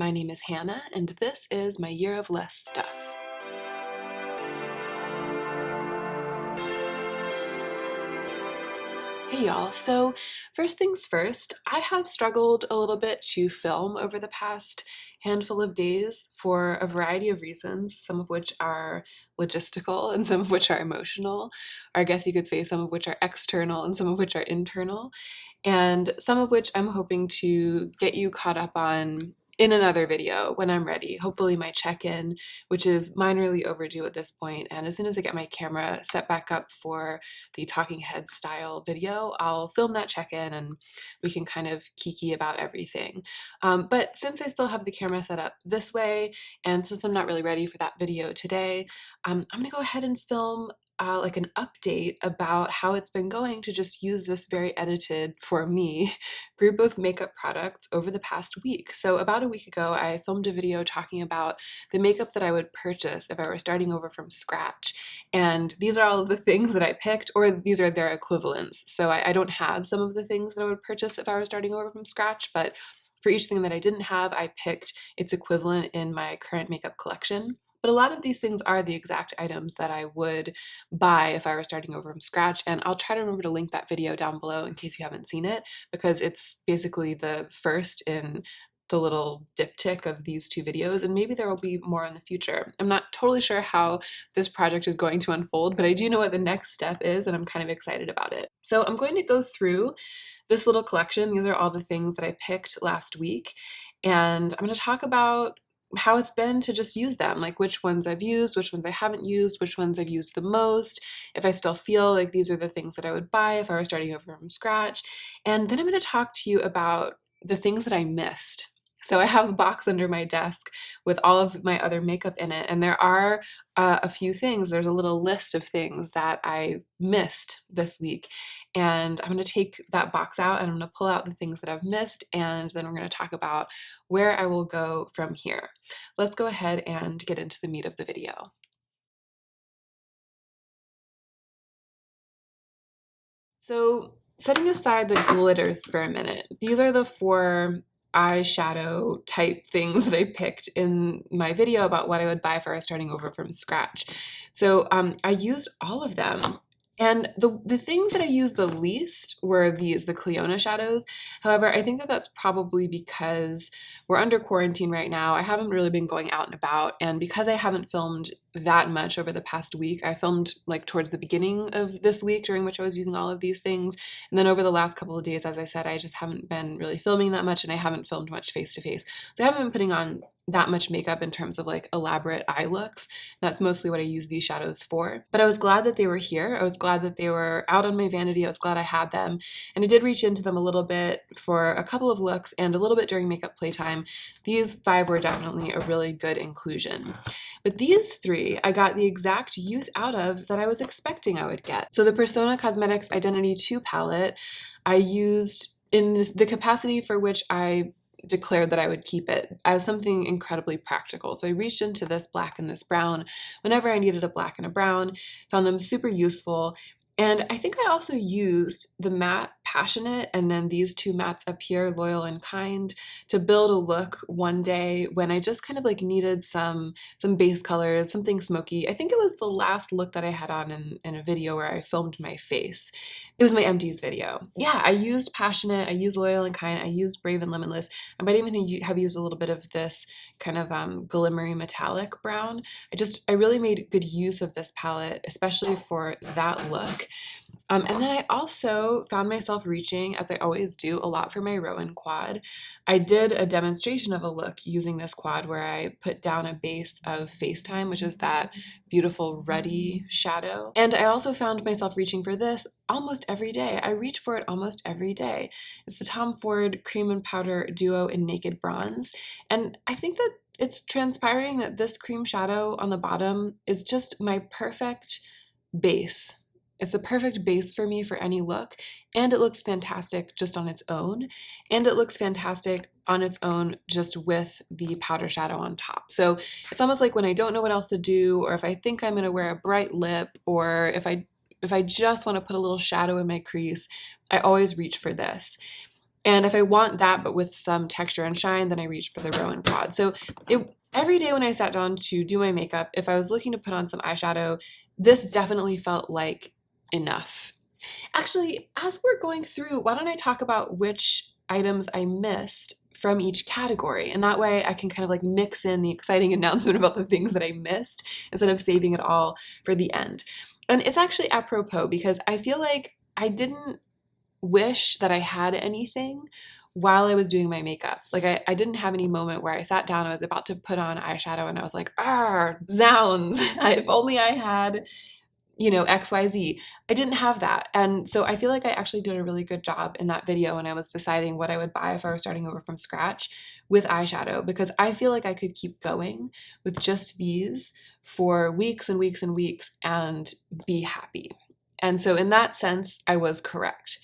My name is Hannah, and this is my Year of Less Stuff. Hey y'all, so first things first, I have struggled a little bit to film over the past handful of days for a variety of reasons, some of which are logistical and some of which are emotional, or I guess you could say some of which are external and some of which are internal, and some of which I'm hoping to get you caught up on in another video when I'm ready. Hopefully my check-in, which is minorly overdue at this point, and as soon as I get my camera set back up for the talking head style video, I'll film that check-in and we can kind of kiki about everything. But since I still have the camera set up this way, and since I'm not really ready for that video today, I'm gonna go ahead and film like an update about how it's been going to just use this very edited, for me, group of makeup products over the past week. So about a week ago, I filmed a video talking about the makeup that I would purchase if I were starting over from scratch. And these are all of the things that I picked, or these are their equivalents. So I don't have some of the things that I would purchase if I were starting over from scratch, but for each thing that I didn't have, I picked its equivalent in my current makeup collection. But a lot of these things are the exact items that I would buy if I were starting over from scratch, and I'll try to remember to link that video down below in case you haven't seen it, because it's basically the first in the little diptych of these two videos, and maybe there will be more in the future. I'm not totally sure how this project is going to unfold, but I do know what the next step is, and I'm kind of excited about it. So I'm going to go through this little collection. These are all the things that I picked last week, and I'm going to talk about how it's been to just use them, like which ones I've used, which ones I haven't used, which ones I've used the most, if I still feel like these are the things that I would buy if I were starting over from scratch. And then I'm going to talk to you about the things that I missed. So I have a box under my desk with all of my other makeup in it, and there are a few things. There's a little list of things that I missed this week, and I'm going to take that box out and I'm going to pull out the things that I've missed, and then we're going to talk about where I will go from here. Let's go ahead and get into the meat of the video. So setting aside the glitters for a minute, these are the four eyeshadow type things that I picked in my video about what I would buy if I was starting over from scratch. So I used all of them. And the things that I used the least were the Cliona shadows. However, I think that that's probably because we're under quarantine right now. I haven't really been going out and about, and because I haven't filmed that much over the past week, I filmed like towards the beginning of this week during which I was using all of these things. And then over the last couple of days, as I said, I just haven't been really filming that much, and I haven't filmed much face to face. So I haven't been putting on that much makeup in terms of like elaborate eye looks. That's mostly what I use these shadows for. But I was glad that they were here. I was glad that they were out on my vanity. I was glad I had them. And I did reach into them a little bit for a couple of looks and a little bit during makeup playtime. These five were definitely a really good inclusion. But these three, I got the exact use out of that I was expecting I would get. So the Persona Cosmetics Identity 2 palette, I used in the capacity for which I declared that I would keep it as something incredibly practical. So I reached into this black and this brown whenever I needed a black and a brown, found them super useful. And I think I also used the matte Passionate and then these two mattes up here, Loyal and Kind, to build a look one day when I just kind of like needed some base colors, something smoky. I think it was the last look that I had on in a video where I filmed my face. It was my MD's video. Yeah, I used Passionate, I used Loyal and Kind, I used Brave and Limitless. I might even have used a little bit of this kind of glimmery metallic brown. I really made good use of this palette, especially for that look. And then I also found myself reaching, as I always do, a lot for my Rowan quad. I did a demonstration of a look using this quad where I put down a base of FaceTime, which is that beautiful ruddy shadow. And I also found myself reaching for this almost every day. I reach for it almost every day. It's the Tom Ford Cream and Powder Duo in Naked Bronze. And I think that it's transpiring that this cream shadow on the bottom is just my perfect base. It's the perfect base for me for any look, and it looks fantastic just on its own, and it looks fantastic on its own just with the powder shadow on top. So it's almost like when I don't know what else to do, or if I think I'm going to wear a bright lip, or if I just want to put a little shadow in my crease, I always reach for this. And if I want that, but with some texture and shine, then I reach for the Rowan Quad. So every day when I sat down to do my makeup, if I was looking to put on some eyeshadow, this definitely felt like enough. Actually, as we're going through, why don't I talk about which items I missed from each category? And that way I can kind of like mix in the exciting announcement about the things that I missed instead of saving it all for the end. And it's actually apropos because I feel like I didn't wish that I had anything while I was doing my makeup. Like I didn't have any moment where I sat down, I was about to put on eyeshadow and I was like, ah, zounds, if only I had, XYZ. I didn't have that. And so I feel like I actually did a really good job in that video when I was deciding what I would buy if I were starting over from scratch with eyeshadow, because I feel like I could keep going with just these for weeks and weeks and weeks and be happy. And so in that sense, I was correct.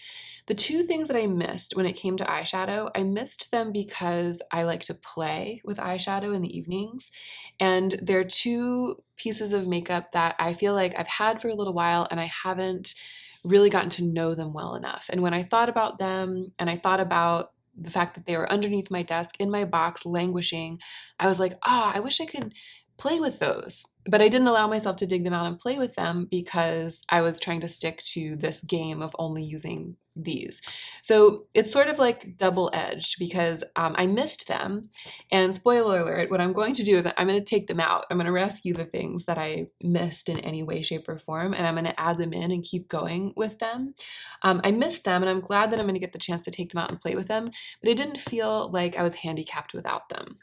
The two things that I missed when it came to eyeshadow, I missed them because I like to play with eyeshadow in the evenings. And they're two pieces of makeup that I feel like I've had for a little while and I haven't really gotten to know them well enough. And when I thought about them and I thought about the fact that they were underneath my desk in my box languishing, I was like, I wish I could play with those. But I didn't allow myself to dig them out and play with them because I was trying to stick to this game of only using these. So it's sort of like double-edged because I missed them. And spoiler alert, what I'm going to do is I'm going to take them out. I'm going to rescue the things that I missed in any way, shape, or form, and I'm going to add them in and keep going with them. I missed them, and I'm glad that I'm going to get the chance to take them out and play with them, but it didn't feel like I was handicapped without them.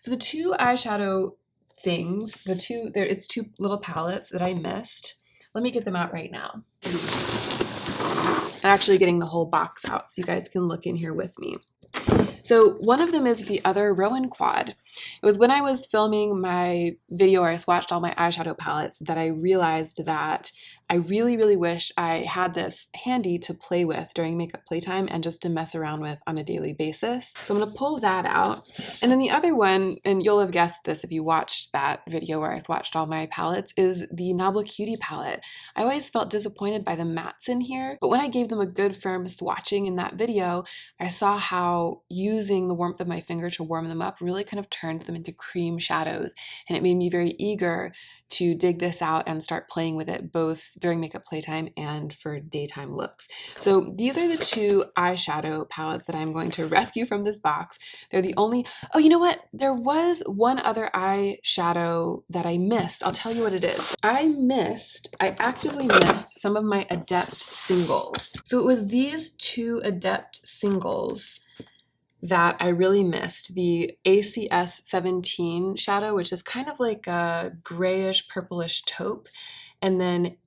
So the two eyeshadow things, it's two little palettes that I missed. Let me get them out right now. I'm actually getting the whole box out so you guys can look in here with me. So one of them is the other Rowan Quad. It was when I was filming my video where I swatched all my eyeshadow palettes that I realized that I really, really wish I had this handy to play with during makeup playtime and just to mess around with on a daily basis. So I'm going to pull that out. And then the other one, and you'll have guessed this if you watched that video where I swatched all my palettes, is the Nabla Cutie palette. I always felt disappointed by the mattes in here, but when I gave them a good firm swatching in that video, I saw how using the warmth of my finger to warm them up really kind of turned them into cream shadows, and it made me very eager to dig this out and start playing with it both during makeup playtime and for daytime looks. So these are the two eyeshadow palettes that I'm going to rescue from this box. They're the only, oh, you know what? There was one other eyeshadow that I missed. I'll tell you what it is. I actively missed some of my Adept singles. So it was these two Adept singles that I really missed. The ACS 17 shadow, which is kind of like a grayish purplish taupe, and then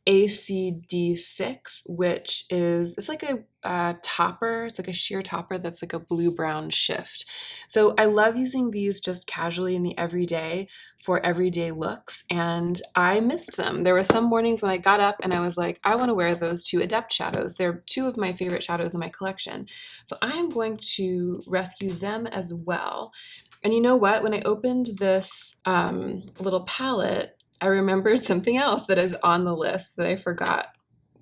ACD6, which is, it's like a topper, it's like a sheer topper that's like a blue-brown shift. So I love using these just casually in the everyday for everyday looks, and I missed them. There were some mornings when I got up and I was like, I want to wear those two Adept shadows. They're two of my favorite shadows in my collection. So I'm going to rescue them as well. And you know what? When I opened this little palette, I remembered something else that is on the list that I forgot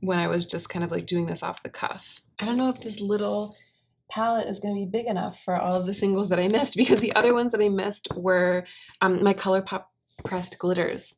when I was just kind of like doing this off the cuff. I don't know if this little palette is going to be big enough for all of the singles that I missed, because the other ones that I missed were my ColourPop pressed glitters.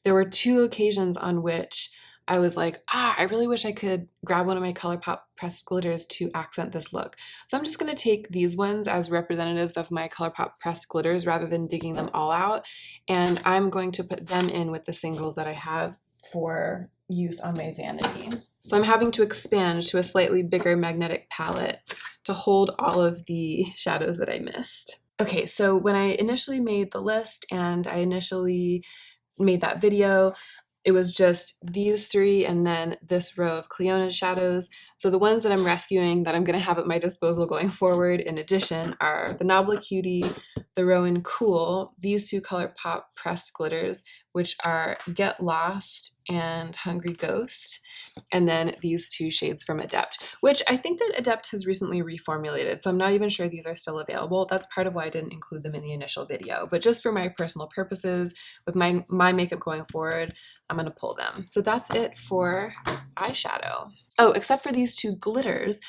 There were two occasions on which I was like, I really wish I could grab one of my ColourPop pressed glitters to accent this look. So I'm just going to take these ones as representatives of my ColourPop pressed glitters rather than digging them all out. And I'm going to put them in with the singles that I have for use on my vanity. So I'm having to expand to a slightly bigger magnetic palette to hold all of the shadows that I missed. Okay, so when I initially made the list and I initially made that video, it was just these three and then this row of Clionad's shadows. So the ones that I'm rescuing that I'm going to have at my disposal going forward in addition are the Nabla Cutie, the Rowan Cool, these two ColourPop pressed glitters, which are Get Lost and Hungry Ghost, and then these two shades from Adept, which I think that Adept has recently reformulated, so I'm not even sure these are still available. That's part of why I didn't include them in the initial video, but just for my personal purposes, with my makeup going forward, I'm going to pull them. So that's it for eyeshadow. Oh, except for these two glitters,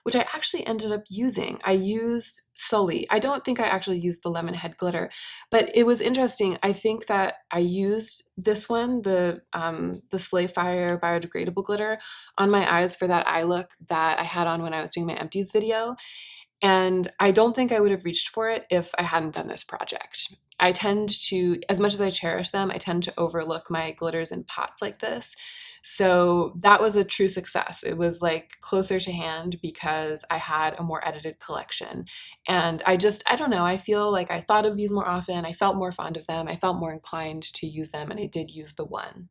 which I actually ended up using. I used Sully. I don't think I actually used the lemon head glitter, but it was interesting. I think that I used this one, the Slayfire biodegradable glitter, on my eyes for that eye look that I had on when I was doing my empties video. And I don't think I would have reached for it if I hadn't done this project. I tend to, as much as I cherish them, I tend to overlook my glitters in pots like this. So that was a true success. It was like closer to hand because I had a more edited collection. And I don't know, I feel like I thought of these more often. I felt more fond of them. I felt more inclined to use them, and I did use the one.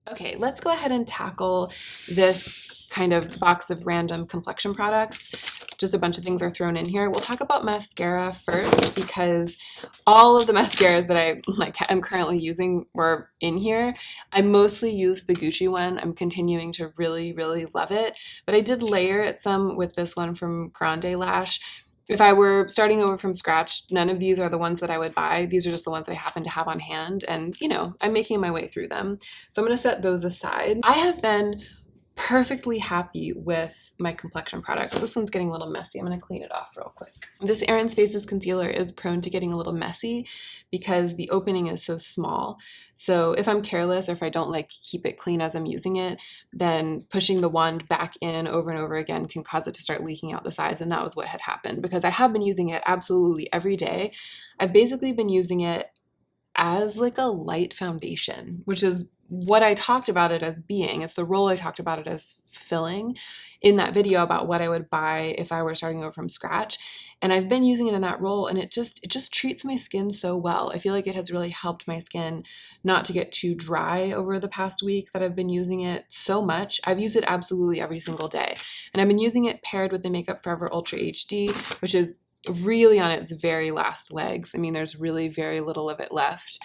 Okay, let's go ahead and tackle this kind of box of random complexion products. Just a bunch of things are thrown in here. We'll talk about mascara first because all of the mascaras that I'm currently using were in here. I mostly used the Gucci one. I'm continuing to really, really love it, but I did layer it some with this one from Grande Lash. If I were starting over from scratch, none of these are the ones that I would buy. These are just the ones that I happen to have on hand, and I'm making my way through them. So I'm going to set those aside. I have been perfectly happy with my complexion products. This one's getting a little messy. I'm going to clean it off real quick. This Aaron's Faces concealer is prone to getting a little messy because the opening is so small. So if I'm careless or if I don't keep it clean as I'm using it, then pushing the wand back in over and over again can cause it to start leaking out the sides. And that was what had happened because I have been using it absolutely every day. I've basically been using it as like a light foundation, which is what I talked about it as being. It's the role I talked about it as filling in that video about what I would buy if I were starting over from scratch. And I've been using it in that role, and it just treats my skin so well. I feel like it has really helped my skin not to get too dry over the past week that I've been using it so much. I've used it absolutely every single day. And I've been using it paired with the Makeup Forever Ultra HD, which is really on its very last legs. I mean, there's really very little of it left.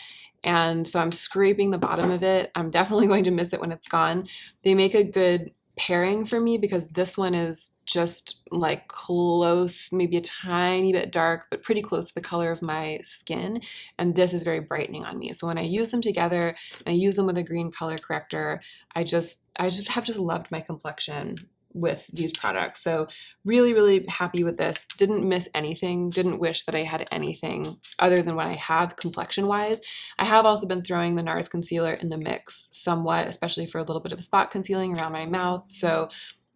And so I'm scraping the bottom of it. I'm definitely going to miss it when it's gone. They make a good pairing for me because this one is just like close, maybe a tiny bit dark, but pretty close to the color of my skin. And this is very brightening on me. So when I use them together and I use them with a green color corrector, I just have loved my complexion with these products. So really, really happy with this. Didn't miss anything. Didn't wish that I had anything other than what I have complexion wise. I have also been throwing the NARS concealer in the mix somewhat, especially for a little bit of spot concealing around my mouth. So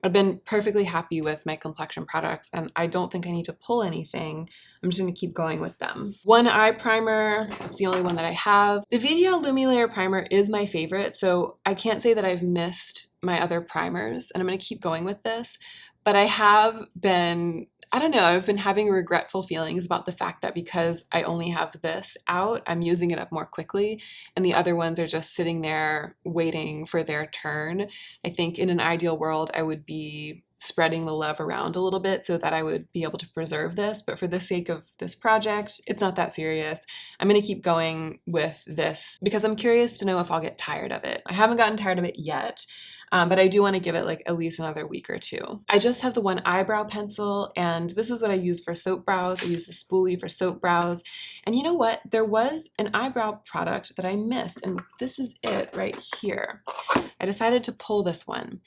I've been perfectly happy with my complexion products, and I don't think I need to pull anything. I'm just going to keep going with them. One eye primer, it's the only one that I have. The VDL Lumi Layer Primer is my favorite, so I can't say that I've missed my other primers, and I'm going to keep going with this. But I have been, I don't know, I've been having regretful feelings about the fact that because I only have this out, I'm using it up more quickly, and the other ones are just sitting there waiting for their turn. I think in an ideal world, I would be spreading the love around a little bit so that I would be able to preserve this. But for the sake of this project, it's not that serious. I'm going to keep going with this because I'm curious to know if I'll get tired of it. I haven't gotten tired of it yet. But I do want to give it at least another week or two. I just have the one eyebrow pencil, and this is what I use for soap brows. I use the spoolie for soap brows. And you know what? There was an eyebrow product that I missed, and this is it right here. I decided to pull this one.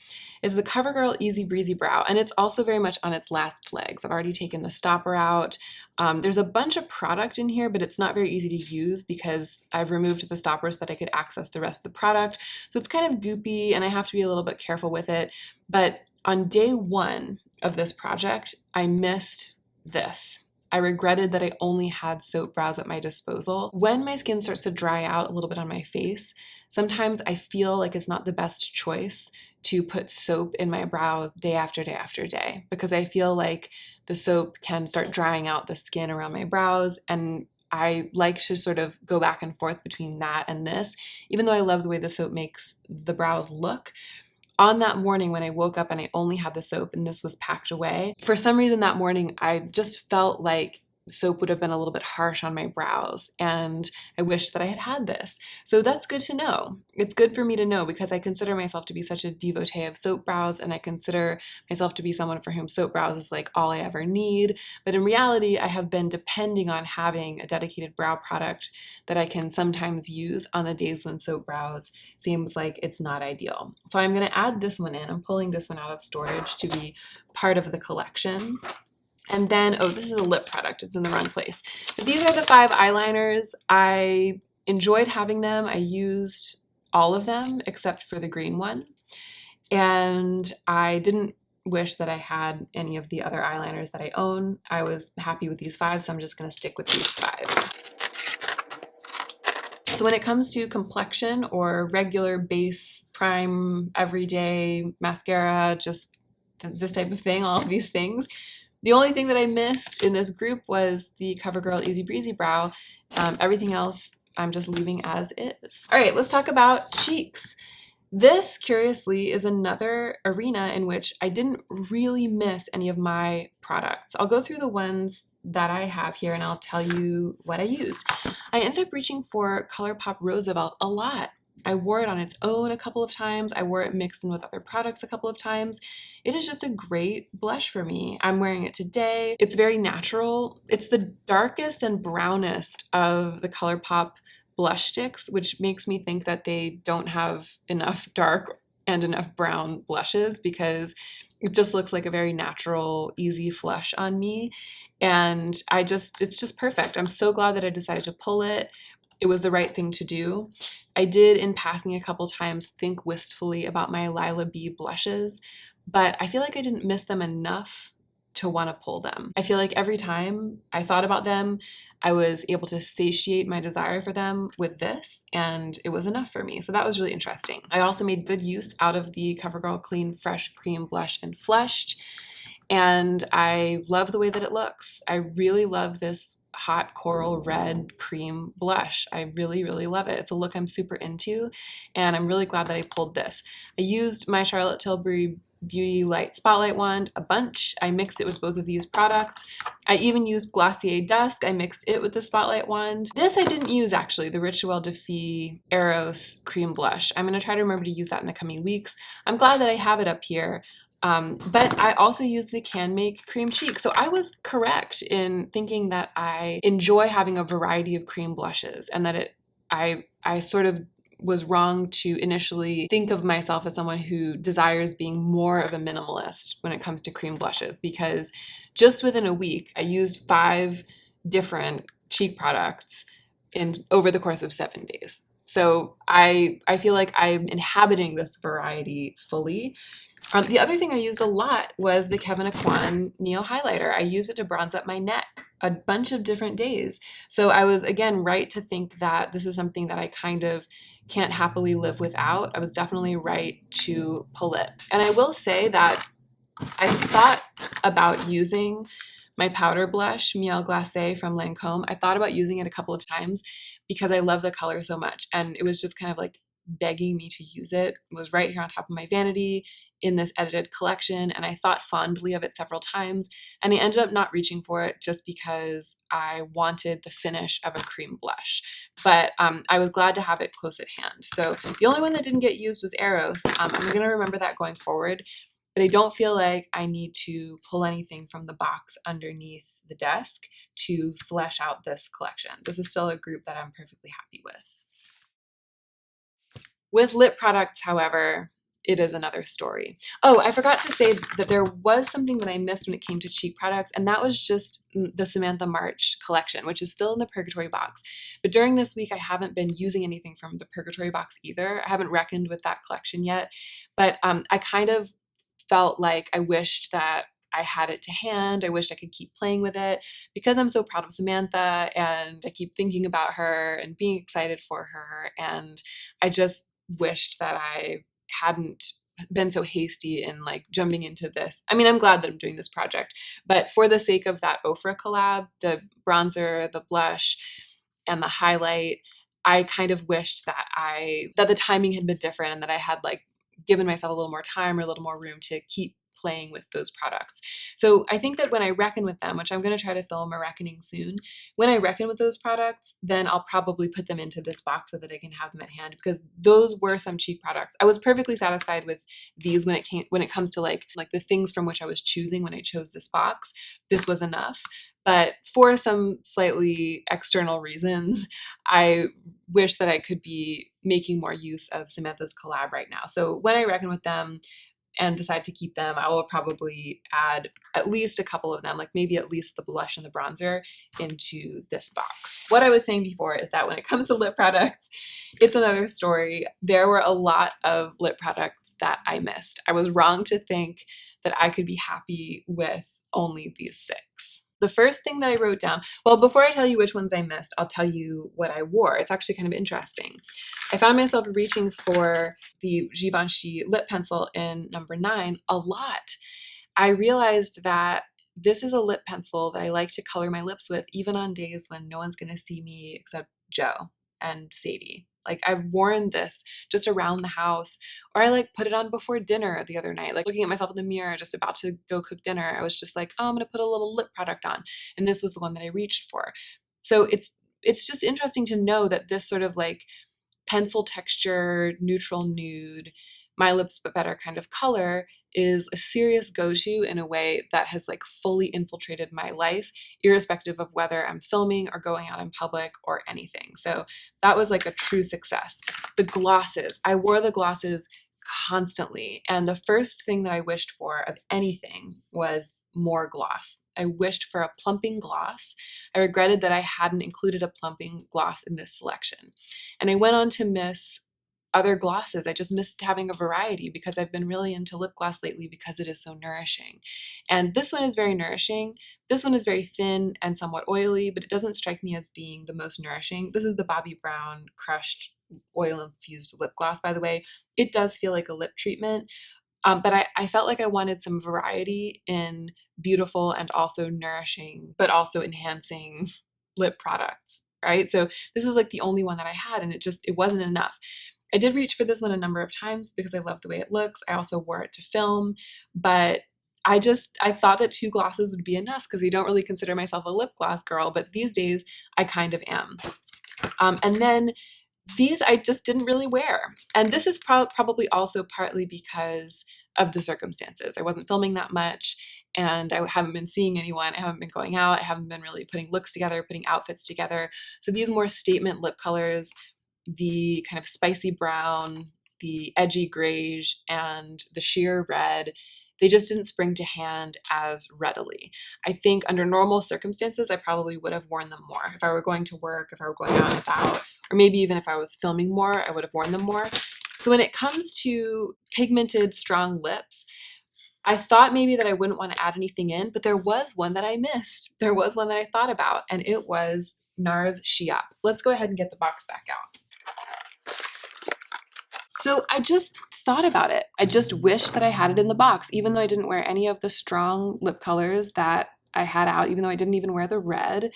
It's the CoverGirl Easy Breezy Brow, and it's also very much on its last legs. I've already taken the stopper out. There's a bunch of product in here, but it's not very easy to use because I've removed the stopper so that I could access the rest of the product. So it's kind of goopy, and I have to be a little bit careful with it. But on day one of this project, I missed this. I regretted that I only had soap brows at my disposal. When my skin starts to dry out a little bit on my face, sometimes I feel like it's not the best choice to put soap in my brows day after day after day because I feel like the soap can start drying out the skin around my brows, and I like to sort of go back and forth between that and this, even though I love the way the soap makes the brows look. On that morning when I woke up and I only had the soap and this was packed away, for some reason that morning I just felt like soap would have been a little bit harsh on my brows, and I wish that I had had this. So that's good to know. It's good for me to know because I consider myself to be such a devotee of soap brows, and I consider myself to be someone for whom soap brows is like all I ever need. But in reality, I have been depending on having a dedicated brow product that I can sometimes use on the days when soap brows seems like it's not ideal. So I'm going to add this one in. I'm pulling this one out of storage to be part of the collection. And then, oh, this is a lip product. It's in the wrong place. But these are the 5 eyeliners. I enjoyed having them. I used all of them except for the green one. And I didn't wish that I had any of the other eyeliners that I own. I was happy with these 5, so I'm just going to stick with these 5. So when it comes to complexion or regular base, prime, everyday mascara, just this type of thing, all of these things, the only thing that I missed in this group was the CoverGirl Easy Breezy Brow. Everything else I'm just leaving as is. All right, let's talk about cheeks. This, curiously, is another arena in which I didn't really miss any of my products. I'll go through the ones that I have here and I'll tell you what I used. I ended up reaching for ColourPop Roosevelt a lot. I wore it on its own a couple of times. I wore it mixed in with other products a couple of times. It is just a great blush for me. I'm wearing it today. It's very natural. It's the darkest and brownest of the ColourPop blush sticks, which makes me think that they don't have enough dark and enough brown blushes because it just looks like a very natural, easy flush on me. And it's just perfect. I'm so glad that I decided to pull it. It was the right thing to do. I did, in passing a couple times, think wistfully about my Lila B blushes, but I feel like I didn't miss them enough to want to pull them. I feel like every time I thought about them, I was able to satiate my desire for them with this, and it was enough for me. So that was really interesting. I also made good use out of the CoverGirl Clean Fresh Cream Blush and Flushed, and I love the way that it looks. I really love this hot coral red cream blush. I really, really love it. It's a look I'm super into, and I'm really glad that I pulled this. I used my Charlotte Tilbury Beauty Light Spotlight Wand a bunch. I mixed it with both of these products. I even used Glossier Dusk. I mixed it with the Spotlight Wand. This I didn't use, actually, the Rituel de Fille Eros Cream Blush. I'm going to try to remember to use that in the coming weeks. I'm glad that I have it up here. But I also used the Can Make Cream Cheek. So I was correct in thinking that I enjoy having a variety of cream blushes, and that I sort of was wrong to initially think of myself as someone who desires being more of a minimalist when it comes to cream blushes, because just within a week, I used 5 different cheek products over the course of 7 days. So I feel like I'm inhabiting this variety fully. The other thing I used a lot was the Kevyn Aucoin Neo Highlighter. I used it to bronze up my neck a bunch of different days. So I was, again, right to think that this is something that I kind of can't happily live without. I was definitely right to pull it. And I will say that I thought about using my powder blush, Miel Glacé from Lancome. I thought about using it a couple of times because I love the color so much. And it was just kind of like begging me to use it. It was right here on top of my vanity in this edited collection, and I thought fondly of it several times, and I ended up not reaching for it just because I wanted the finish of a cream blush. But I was glad to have it close at hand. So the only one that didn't get used was Eros. I'm going to remember that going forward, but I don't feel like I need to pull anything from the box underneath the desk to flesh out this collection. This is still a group that I'm perfectly happy with. With lip products, however, it is another story. Oh, I forgot to say that there was something that I missed when it came to cheek products, and that was just the Samantha March collection, which is still in the Purgatory box. But during this week, I haven't been using anything from the Purgatory box either. I haven't reckoned with that collection yet, but I kind of felt like I wished that I had it to hand. I wished I could keep playing with it because I'm so proud of Samantha, and I keep thinking about her and being excited for her. And I just wished that I hadn't been so hasty in like jumping into this. I mean, I'm glad that I'm doing this project, but for the sake of that Ofra collab, the bronzer, the blush, and the highlight, I kind of wished that the timing had been different and that I had like given myself a little more time or a little more room to keep playing with those products. So I think that when I reckon with them, which I'm going to try to film a reckoning soon, when I reckon with those products, then I'll probably put them into this box so that I can have them at hand, because those were some cheap products. I was perfectly satisfied with these when it comes to like the things from which I was choosing when I chose this box. This was enough. But for some slightly external reasons, I wish that I could be making more use of Samantha's collab right now. So when I reckon with them and decide to keep them, I will probably add at least a couple of them, like maybe at least the blush and the bronzer, into this box. What I was saying before is that when it comes to lip products, it's another story. There were a lot of lip products that I missed. I was wrong to think that I could be happy with only these 6. The first thing that I wrote down, well, before I tell you which ones I missed, I'll tell you what I wore. It's actually kind of interesting. I found myself reaching for the Givenchy lip pencil in number 9 a lot. I realized that this is a lip pencil that I like to color my lips with, even on days when no one's going to see me except Joe and Sadie. Like, I've worn this just around the house, or I like put it on before dinner the other night, like looking at myself in the mirror, just about to go cook dinner. I was just like, oh, I'm going to put a little lip product on. And this was the one that I reached for. So it's just interesting to know that this sort of like pencil texture, neutral nude, my lips but better kind of color is a serious go-to in a way that has like fully infiltrated my life, irrespective of whether I'm filming or going out in public or anything. So that was like a true success. The glosses, I wore the glosses constantly. And the first thing that I wished for of anything was more gloss. I wished for a plumping gloss. I regretted that I hadn't included a plumping gloss in this selection. And I went on to miss other glosses. I just missed having a variety because I've been really into lip gloss lately because it is so nourishing. And this one is very nourishing. This one is very thin and somewhat oily, but it doesn't strike me as being the most nourishing. This is the Bobbi Brown Crushed Oil Infused Lip Gloss, by the way. It does feel like a lip treatment. But I felt like I wanted some variety in beautiful and also nourishing, but also enhancing lip products, right? So this was like the only one that I had, and it wasn't enough. I did reach for this one a number of times because I love the way it looks. I also wore it to film, but I thought that 2 glosses would be enough because I don't really consider myself a lip gloss girl, but these days I kind of am. And then these I just didn't really wear. And this is probably also partly because of the circumstances. I wasn't filming that much, and I haven't been seeing anyone. I haven't been going out. I haven't been really putting looks together, putting outfits together. So these more statement lip colors, the kind of spicy brown, the edgy grayish, and the sheer red, they just didn't spring to hand as readily. I think under normal circumstances, I probably would have worn them more. If I were going to work, if I were going out and about, or maybe even if I was filming more, I would have worn them more. So when it comes to pigmented, strong lips, I thought maybe that I wouldn't want to add anything in, but there was one that I missed. There was one that I thought about, and it was NARS She Up. Let's go ahead and get the box back out. So I just thought about it. I just wish that I had it in the box, even though I didn't wear any of the strong lip colors that I had out, even though I didn't even wear the red.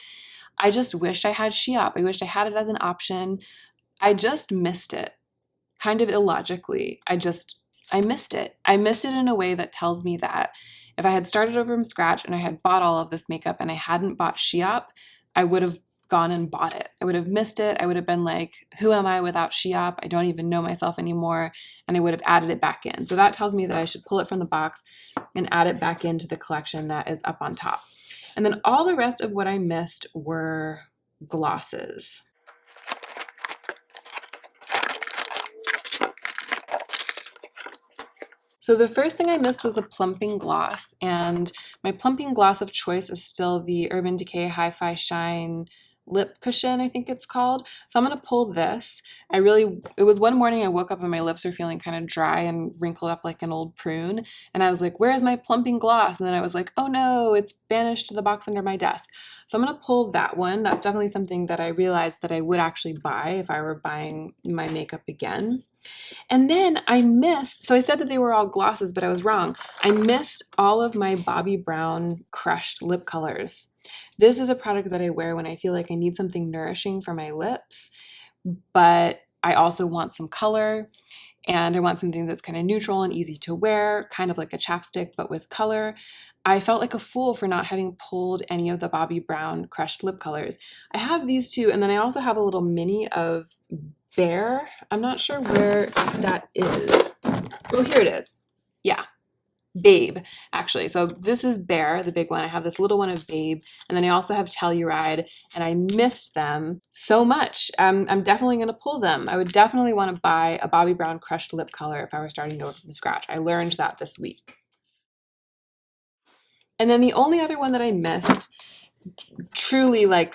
I just wished I had She Up. I wished I had it as an option. I just missed it, kind of illogically. I missed it. I missed it in a way that tells me that if I had started over from scratch and I had bought all of this makeup and I hadn't bought She Up, I would have gone and bought it. I would have missed it. I would have been like, who am I without She Up? I don't even know myself anymore. And I would have added it back in. So that tells me that I should pull it from the box and add it back into the collection that is up on top. And then all the rest of what I missed were glosses. So the first thing I missed was a plumping gloss, and my plumping gloss of choice is still the Urban Decay Hi-Fi Shine Lip Cushion, I think it's called. So I'm going to pull this. It was one morning I woke up and my lips were feeling kind of dry and wrinkled up like an old prune. And I was like, where's my plumping gloss? And then I was like, oh no, it's banished to the box under my desk. So I'm going to pull that one. That's definitely something that I realized that I would actually buy if I were buying my makeup again. And then I missed, so I said that they were all glosses, but I was wrong. I missed all of my Bobbi Brown Crushed lip colors. This is a product that I wear when I feel like I need something nourishing for my lips, but I also want some color. and I want something that's kind of neutral and easy to wear, kind of like a chapstick, but with color. I felt like a fool for not having pulled any of the Bobbi Brown crushed lip colors. I have these two, and then I also have a little mini of Bear. I'm not sure where that is. Oh, here it is. Yeah, Babe, actually. So this is Bear, the big one. I have this little one of Babe, and then I also have Telluride, and I missed them so much. I'm definitely going to pull them. I would definitely want to buy a Bobbi Brown crushed lip color if I were starting over from scratch. I learned that this week. And then the only other one that I missed, truly like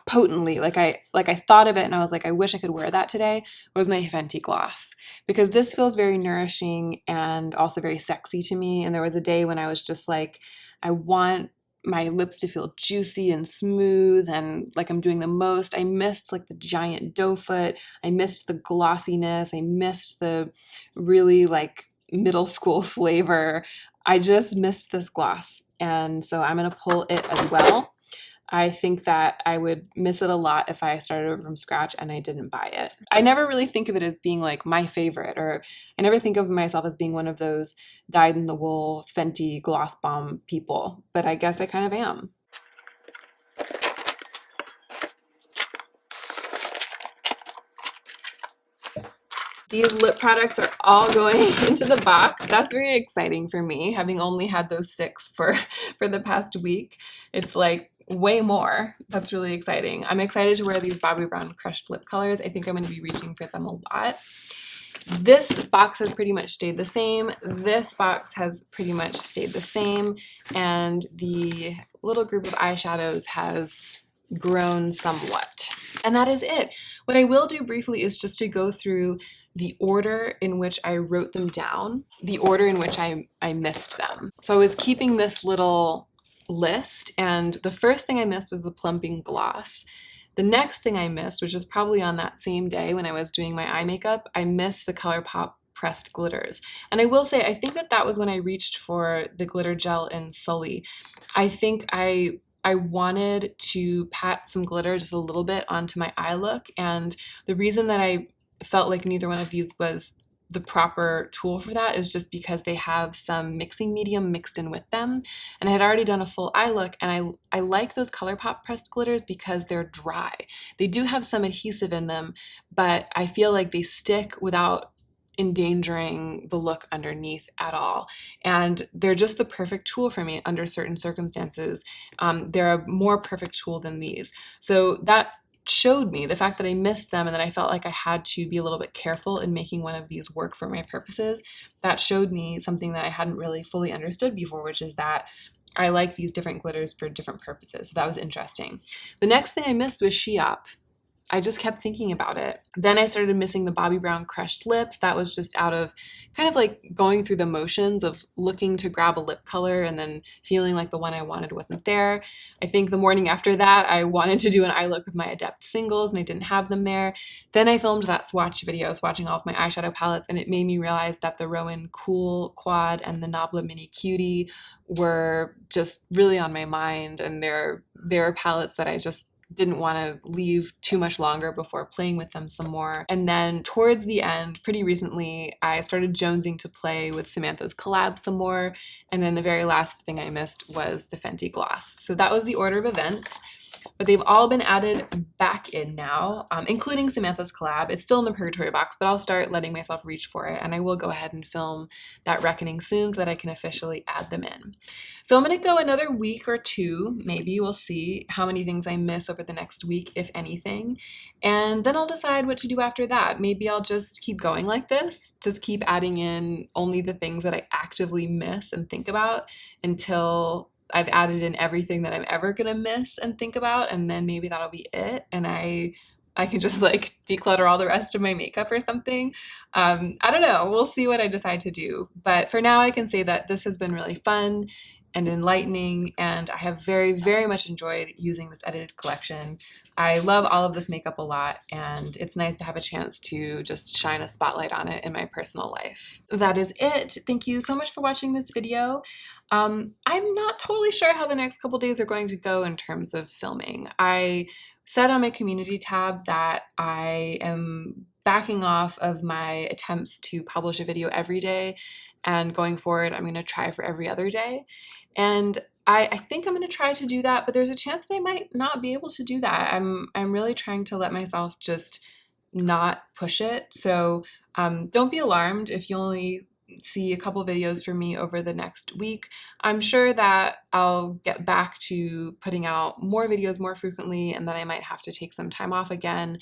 potently, like I thought of it and I was like, I wish I could wear that today, was my Fenty gloss, because this feels very nourishing and also very sexy to me. And there was a day when I was just like, I want my lips to feel juicy and smooth and like I'm doing the most. I missed like the giant doe foot. I missed the glossiness. I missed the really like middle school flavor. I just missed this gloss, and so I'm going to pull it as well. I think that I would miss it a lot if I started over from scratch and I didn't buy it. I never really think of it as being like my favorite, or I never think of myself as being one of those dyed-in-the-wool Fenty gloss bomb people, but I guess I kind of am. These lip products are all going into the box. That's very exciting for me, having only had those 6 for the past week. It's like way more. That's really exciting. I'm excited to wear these Bobbi Brown crushed lip colors. I think I'm going to be reaching for them a lot. This box has pretty much stayed the same. This box has pretty much stayed the same. And the little group of eyeshadows has grown somewhat. And that is it. What I will do briefly is just to go through the order in which I wrote them down, the order in which I missed them. So I was keeping this little list, and the first thing I missed was the plumping gloss. The next thing I missed, which was probably on that same day when I was doing my eye makeup, I missed the ColourPop pressed glitters. And I will say, I think that was when I reached for the glitter gel in Sully. I think I wanted to pat some glitter just a little bit onto my eye look, and the reason that I felt like neither one of these was the proper tool for that is just because they have some mixing medium mixed in with them, and I had already done a full eye look, and I like those ColourPop pressed glitters because they're dry. They do have some adhesive in them, but I feel like they stick without endangering the look underneath at all, and they're just the perfect tool for me under certain circumstances. They're a more perfect tool than these, so that showed me the fact that I missed them and that I felt like I had to be a little bit careful in making one of these work for my purposes. That showed me something that I hadn't really fully understood before, which is that I like these different glitters for different purposes. So that was interesting. The next thing I missed was Sheop. I just kept thinking about it. Then I started missing the Bobbi Brown crushed lips. That was just out of kind of like going through the motions of looking to grab a lip color and then feeling like the one I wanted wasn't there. I think the morning after that, I wanted to do an eye look with my Adept singles and I didn't have them there. Then I filmed that swatch video, swatching all of my eyeshadow palettes, and it made me realize that the Rowan Cool Quad and the Nabla Mini Cutie were just really on my mind, and they're palettes that I just didn't want to leave too much longer before playing with them some more. And then towards the end, pretty recently, I started jonesing to play with Samantha's collab some more. And then the very last thing I missed was the Fenty gloss. So that was the order of events. But they've all been added back in now, including Samantha's collab. It's still in the purgatory box, but I'll start letting myself reach for it, and I will go ahead and film that reckoning soon so that I can officially add them in. So I'm going to go another week or two, maybe. We'll see how many things I miss over the next week, if anything, and then I'll decide what to do after that. Maybe I'll just keep going like this, just keep adding in only the things that I actively miss and think about until I've added in everything that I'm ever gonna miss and think about, and then maybe that'll be it, and I can just like declutter all the rest of my makeup or something. I don't know. We'll see what I decide to do. But for now, I can say that this has been really fun and enlightening, and I have very, very much enjoyed using this edited collection. I love all of this makeup a lot, and it's nice to have a chance to just shine a spotlight on it in my personal life. That is it. Thank you so much for watching this video. I'm not totally sure how the next couple days are going to go in terms of filming. I said on my community tab that I am backing off of my attempts to publish a video every day, and going forward, I'm going to try for every other day. And I think I'm going to try to do that, but there's a chance that I might not be able to do that. I'm really trying to let myself just not push it. So don't be alarmed if you only see a couple videos from me over the next week. I'm sure that I'll get back to putting out more videos more frequently, and then I might have to take some time off again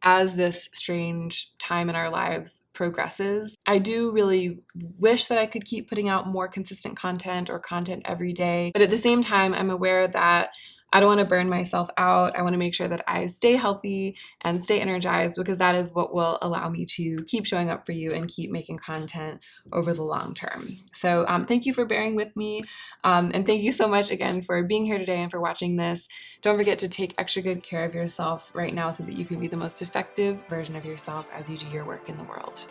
as this strange time in our lives progresses. I do really wish that I could keep putting out more consistent content or content every day, but at the same time, I'm aware that I don't want to burn myself out. I want to make sure that I stay healthy and stay energized, because that is what will allow me to keep showing up for you and keep making content over the long term. So thank you for bearing with me. And thank you so much again for being here today and for watching this. Don't forget to take extra good care of yourself right now so that you can be the most effective version of yourself as you do your work in the world.